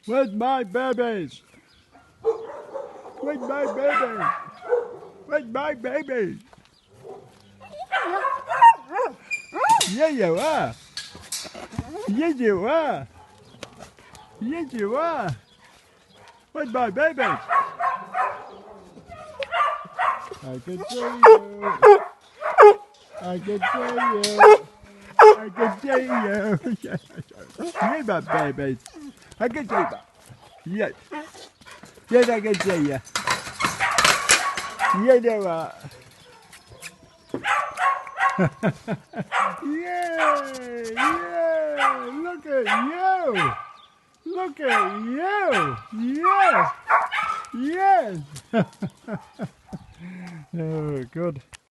Where's my babies? Where's my babies? Where's my babies? Yeah, you are. Yes, you are. Yes, you are. Where's my babies? I can see you. I can see you. I can see you. You're my babies. I can see you. Yes. Yes, I can see you. Yes, you are. Yay! Yay! Look at you! Look at you! Yes! Yes! Oh, good.